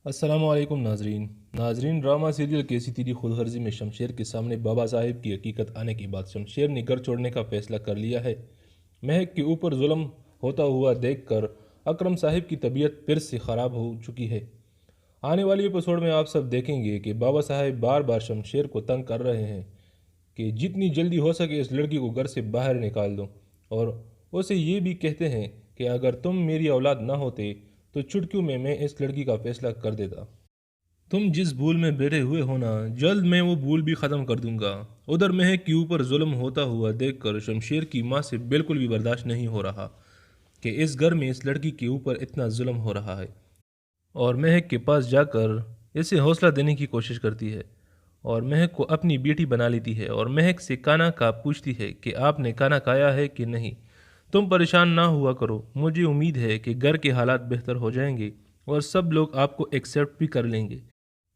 السلام علیکم ناظرین ڈرامہ سیریل کیسی تیری خود غرضی میں شمشیر کے سامنے بابا صاحب کی حقیقت آنے کے بعد شمشیر نے گھر چھوڑنے کا فیصلہ کر لیا ہے۔ مہک کے اوپر ظلم ہوتا ہوا دیکھ کر اکرم صاحب کی طبیعت پھر سے خراب ہو چکی ہے۔ آنے والی ایپیسوڈ میں آپ سب دیکھیں گے کہ بابا صاحب بار بار شمشیر کو تنگ کر رہے ہیں کہ جتنی جلدی ہو سکے اس لڑکی کو گھر سے باہر نکال دو، اور اسے یہ بھی کہتے ہیں کہ اگر تم میری اولاد نہ ہوتے تو چٹکیوں میں اس لڑکی کا فیصلہ کر دیتا۔ تم جس بھول میں بیٹھے ہوئے ہو نا، جلد میں وہ بھول بھی ختم کر دوں گا۔ ادھر مہک کے اوپر ظلم ہوتا ہوا دیکھ کر شمشیر کی ماں سے بالکل بھی برداشت نہیں ہو رہا کہ اس گھر میں اس لڑکی کے اوپر اتنا ظلم ہو رہا ہے، اور مہک کے پاس جا کر اسے حوصلہ دینے کی کوشش کرتی ہے اور مہک کو اپنی بیٹی بنا لیتی ہے اور مہک سے کھانا کا پوچھتی ہے کہ آپ نے کھانا کھایا ہے کہ نہیں۔ تم پریشان نہ ہوا کرو، مجھے امید ہے کہ گھر کے حالات بہتر ہو جائیں گے اور سب لوگ آپ کو ایکسیپٹ بھی کر لیں گے۔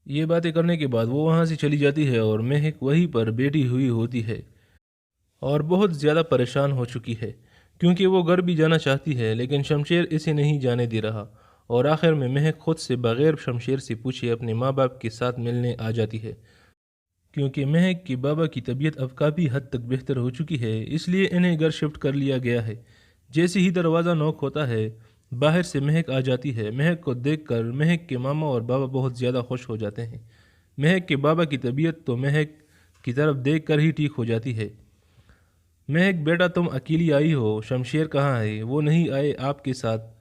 یہ باتیں کرنے کے بعد وہ وہاں سے چلی جاتی ہے اور مہک وہیں پر بیٹھی ہوئی ہوتی ہے اور بہت زیادہ پریشان ہو چکی ہے کیونکہ وہ گھر بھی جانا چاہتی ہے لیکن شمشیر اسے نہیں جانے دے رہا، اور آخر میں مہک خود سے بغیر شمشیر سے پوچھے اپنے ماں باپ کے ساتھ ملنے آ جاتی ہے کیونکہ مہک کے بابا کی طبیعت اب کافی حد تک بہتر ہو چکی ہے، اس لیے انہیں گھر شفٹ کر لیا گیا ہے۔ جیسے ہی دروازہ نوک ہوتا ہے باہر سے مہک آ جاتی ہے۔ مہک کو دیکھ کر مہک کے ماما اور بابا بہت زیادہ خوش ہو جاتے ہیں۔ مہک کے بابا کی طبیعت تو مہک کی طرف دیکھ کر ہی ٹھیک ہو جاتی ہے۔ مہک بیٹا تم اکیلی آئی ہو، شمشیر کہاں ہے؟ وہ نہیں آئے آپ کے ساتھ؟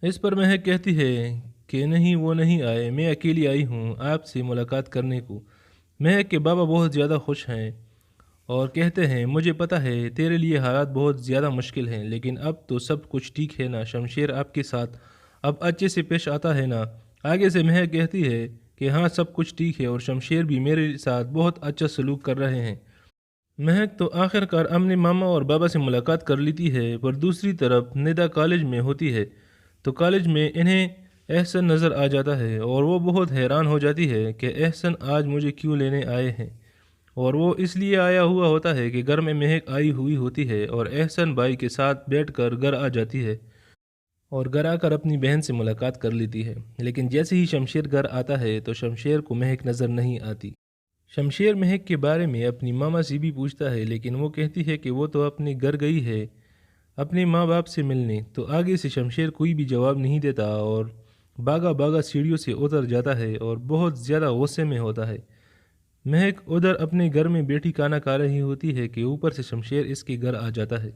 اس پر مہک کہتی ہے کہ نہیں وہ نہیں آئے، میں اکیلی آئی ہوں آپ سے ملاقات کرنے کو۔ مہک کے بابا بہت زیادہ خوش ہیں اور کہتے ہیں مجھے پتہ ہے تیرے لیے حالات بہت زیادہ مشکل ہیں، لیکن اب تو سب کچھ ٹھیک ہے نا؟ شمشیر آپ کے ساتھ اب اچھے سے پیش آتا ہے نا؟ آگے سے مہک کہتی ہے کہ ہاں سب کچھ ٹھیک ہے اور شمشیر بھی میرے ساتھ بہت اچھا سلوک کر رہے ہیں۔ مہک تو آخر کار اپنے ماما اور بابا سے ملاقات کر لیتی ہے، پر دوسری طرف ندا کالج میں ہوتی ہے تو کالج میں انہیں احسن نظر آ جاتا ہے اور وہ بہت حیران ہو جاتی ہے کہ احسن آج مجھے کیوں لینے آئے ہیں، اور وہ اس لیے آیا ہوا ہوتا ہے کہ گھر میں مہک آئی ہوئی ہوتی ہے اور احسن بھائی کے ساتھ بیٹھ کر گھر آ جاتی ہے اور گھر آ کر اپنی بہن سے ملاقات کر لیتی ہے، لیکن جیسے ہی شمشیر گھر آتا ہے تو شمشیر کو مہک نظر نہیں آتی۔ شمشیر مہک کے بارے میں اپنی ماما سے بھی پوچھتا ہے لیکن وہ کہتی ہے کہ وہ تو اپنے گھر گئی ہے اپنے ماں باپ سے ملنے، تو آگے سے شمشیر کوئی بھی جواب نہیں دیتا اور بھاگا بھاگا سیڑھیوں سے اتر جاتا ہے اور بہت زیادہ غصے میں ہوتا ہے۔ مہک ادھر اپنے گھر میں بیٹھی کھانا کھا رہی ہوتی ہے کہ اوپر سے شمشیر اس کے گھر آ جاتا ہے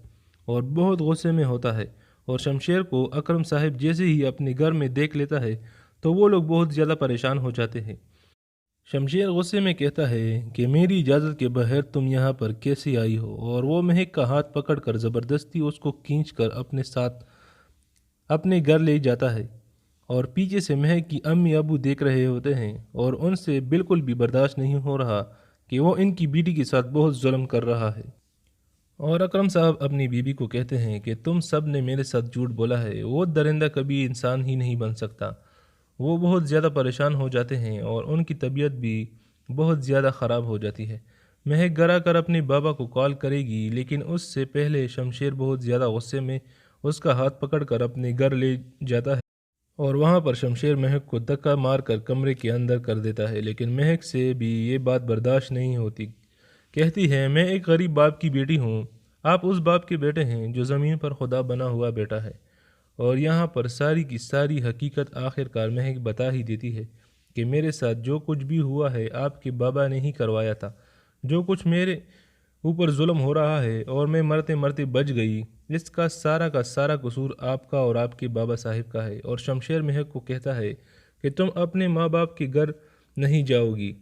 اور بہت غصے میں ہوتا ہے، اور شمشیر کو اکرم صاحب جیسے ہی اپنے گھر میں دیکھ لیتا ہے تو وہ لوگ بہت زیادہ پریشان ہو جاتے ہیں۔ شمشیر غصے میں کہتا ہے کہ میری اجازت کے بغیر تم یہاں پر کیسے آئی ہو، اور وہ مہک کا ہاتھ پکڑ کر زبردستی اس کو کھینچ کر اپنے ساتھ اپنے گھر لے جاتا ہے، اور پیچھے سے مہک کی امی ابو دیکھ رہے ہوتے ہیں اور ان سے بالکل بھی برداشت نہیں ہو رہا کہ وہ ان کی بیٹی کے ساتھ بہت ظلم کر رہا ہے۔ اور اکرم صاحب اپنی بیوی کو کہتے ہیں کہ تم سب نے میرے ساتھ جھوٹ بولا ہے، وہ درندہ کبھی انسان ہی نہیں بن سکتا۔ وہ بہت زیادہ پریشان ہو جاتے ہیں اور ان کی طبیعت بھی بہت زیادہ خراب ہو جاتی ہے۔ مہک گھر آ کر اپنے بابا کو کال کرے گی لیکن اس سے پہلے شمشیر بہت زیادہ غصے میں اس کا ہاتھ پکڑ کر اپنے گھر لے جاتا ہے، اور وہاں پر شمشیر مہک کو دھکا مار کر کمرے کے اندر کر دیتا ہے، لیکن مہک سے بھی یہ بات برداشت نہیں ہوتی۔ کہتی ہے میں ایک غریب باپ کی بیٹی ہوں، آپ اس باپ کے بیٹے ہیں جو زمین پر خدا بنا ہوا بیٹا ہے، اور یہاں پر ساری کی ساری حقیقت آخر کار مہک بتا ہی دیتی ہے کہ میرے ساتھ جو کچھ بھی ہوا ہے آپ کے بابا نے ہی کروایا تھا، جو کچھ میرے اوپر ظلم ہو رہا ہے اور میں مرتے مرتے بچ گئی، اس کا سارا قصور آپ کا اور آپ کے بابا صاحب کا ہے۔ اور شمشیر مہک کو کہتا ہے کہ تم اپنے ماں باپ کے گھر نہیں جاؤ گی،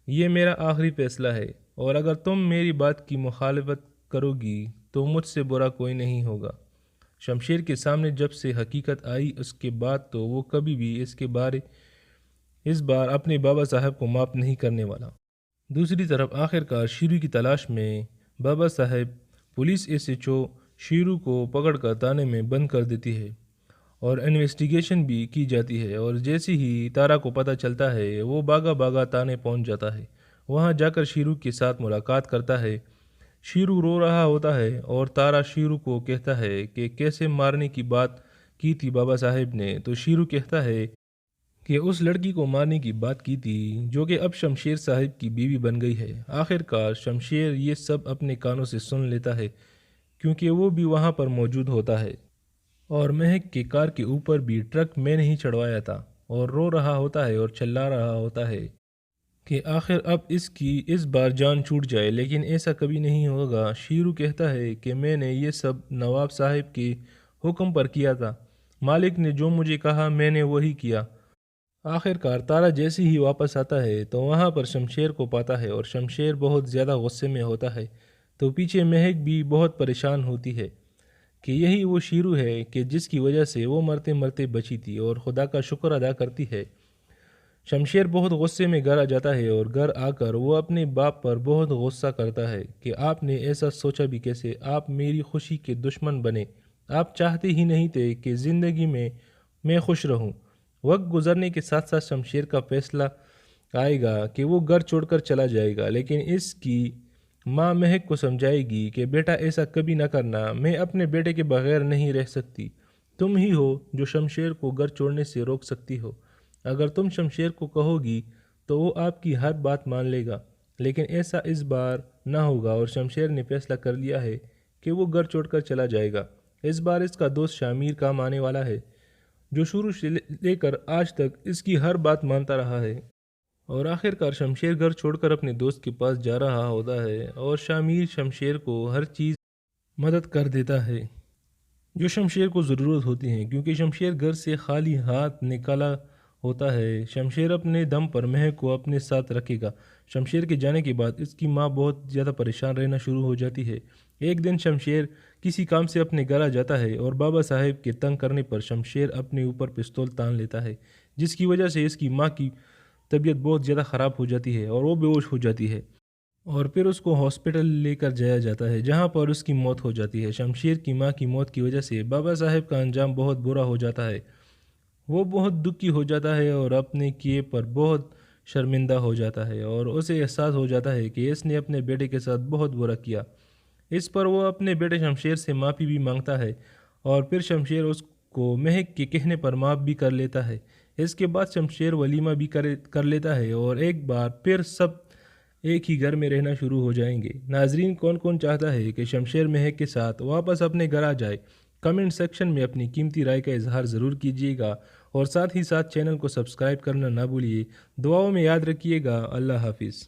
یہ میرا آخری فیصلہ ہے، اور اگر تم میری بات کی مخالفت کرو گی تو مجھ سے برا کوئی نہیں ہوگا۔ شمشیر کے سامنے جب سے حقیقت آئی اس کے بعد تو وہ کبھی بھی اس بار اپنے بابا صاحب کو معاف نہیں کرنے والا۔ دوسری طرف آخر کار شیرو کی تلاش میں بابا صاحب پولیس ایس ایچ او شیرو کو پکڑ کر تانے میں بند کر دیتی ہے اور انویسٹیگیشن بھی کی جاتی ہے، اور جیسے ہی تارا کو پتہ چلتا ہے وہ بھاگا بھاگا تانے پہنچ جاتا ہے۔ وہاں جا کر شیرو کے ساتھ ملاقات کرتا ہے۔ شیرو رو رہا ہوتا ہے اور تارا شیرو کو کہتا ہے کہ کیسے مارنے کی بات کی تھی بابا صاحب نے، تو شیرو کہتا ہے کہ اس لڑکی کو مارنے کی بات کی تھی جو کہ اب شمشیر صاحب کی بیوی بن گئی ہے۔ آخر کار شمشیر یہ سب اپنے کانوں سے سن لیتا ہے کیونکہ وہ بھی وہاں پر موجود ہوتا ہے، اور مہک کے کار کے اوپر بھی ٹرک میں نہیں چڑھوایا تھا، اور رو رہا ہوتا ہے اور چلا رہا ہوتا ہے کہ آخر اب اس کی اس بار جان چھوٹ جائے، لیکن ایسا کبھی نہیں ہوگا۔ شیرو کہتا ہے کہ میں نے یہ سب نواب صاحب کے حکم پر کیا تھا، مالک نے جو مجھے کہا میں نے وہی کیا۔ آخر کار تارا جیسے ہی واپس آتا ہے تو وہاں پر شمشیر کو پاتا ہے، اور شمشیر بہت زیادہ غصے میں ہوتا ہے، تو پیچھے مہک بھی بہت پریشان ہوتی ہے کہ یہی وہ شیرو ہے کہ جس کی وجہ سے وہ مرتے مرتے بچی تھی، اور خدا کا شکر ادا کرتی ہے۔ شمشیر بہت غصے میں گھر آ جاتا ہے، اور گھر آ کر وہ اپنے باپ پر بہت غصہ کرتا ہے کہ آپ نے ایسا سوچا بھی کیسے، آپ میری خوشی کے دشمن بنے، آپ چاہتے ہی نہیں تھے کہ زندگی میں خوش رہوں۔ وقت گزرنے کے ساتھ ساتھ شمشیر کا فیصلہ آئے گا کہ وہ گھر چھوڑ کر چلا جائے گا، لیکن اس کی ماں مہک کو سمجھائے گی کہ بیٹا ایسا کبھی نہ کرنا، میں اپنے بیٹے کے بغیر نہیں رہ سکتی، تم ہی ہو جو شمشیر کو گھر چھوڑنے سے روک سکتی ہو، اگر تم شمشیر کو کہو گی تو وہ آپ کی ہر بات مان لے گا، لیکن ایسا اس بار نہ ہوگا، اور شمشیر نے فیصلہ کر لیا ہے کہ وہ گھر چھوڑ کر چلا جائے گا۔ اس بار اس کا دوست شامیر کام آنے والا ہے، جو شروع سے لے کر آج تک اس کی ہر بات مانتا رہا ہے، اور آخر کار شمشیر گھر چھوڑ کر اپنے دوست کے پاس جا رہا ہوتا ہے، اور شامیر شمشیر کو ہر چیز مدد کر دیتا ہے جو شمشیر کو ضرورت ہوتی ہے، کیونکہ شمشیر گھر سے خالی ہاتھ نکالا ہوتا ہے۔ شمشیر اپنے دم پر مہک کو اپنے ساتھ رکھے گا۔ شمشیر کے جانے کے بعد اس کی ماں بہت زیادہ پریشان رہنا شروع ہو جاتی ہے۔ ایک دن شمشیر کسی کام سے اپنے گھر آ جاتا ہے، اور بابا صاحب کے تنگ کرنے پر شمشیر اپنے اوپر پستول تان لیتا ہے، جس کی وجہ سے اس کی ماں کی طبیعت بہت زیادہ خراب ہو جاتی ہے، اور وہ بے ہوش ہو جاتی ہے، اور پھر اس کو ہاسپٹل لے کر جایا جاتا ہے، جہاں پر اس کی موت ہو جاتی ہے۔ شمشیر کی ماں کی موت کی وجہ سے بابا صاحب کا انجام بہت برا ہو جاتا ہے، وہ بہت دکھی ہو جاتا ہے اور اپنے کیے پر بہت شرمندہ ہو جاتا ہے، اور اسے احساس ہو جاتا ہے کہ اس نے اپنے بیٹے کے ساتھ بہت برا کیا۔ اس پر وہ اپنے بیٹے شمشیر سے معافی بھی مانگتا ہے، اور پھر شمشیر اس کو مہک کے کہنے پر معاف بھی کر لیتا ہے۔ اس کے بعد شمشیر ولیمہ بھی کر لیتا ہے، اور ایک بار پھر سب ایک ہی گھر میں رہنا شروع ہو جائیں گے۔ ناظرین، کون کون چاہتا ہے کہ شمشیر مہک کے ساتھ واپس اپنے گھر آ جائے؟ کمنٹ سیکشن میں اپنی قیمتی رائے کا اظہار ضرور کیجیے گا، اور ساتھ ہی ساتھ چینل کو سبسکرائب کرنا نہ بھولیے۔ دعاؤں میں یاد رکھیے گا۔ اللہ حافظ۔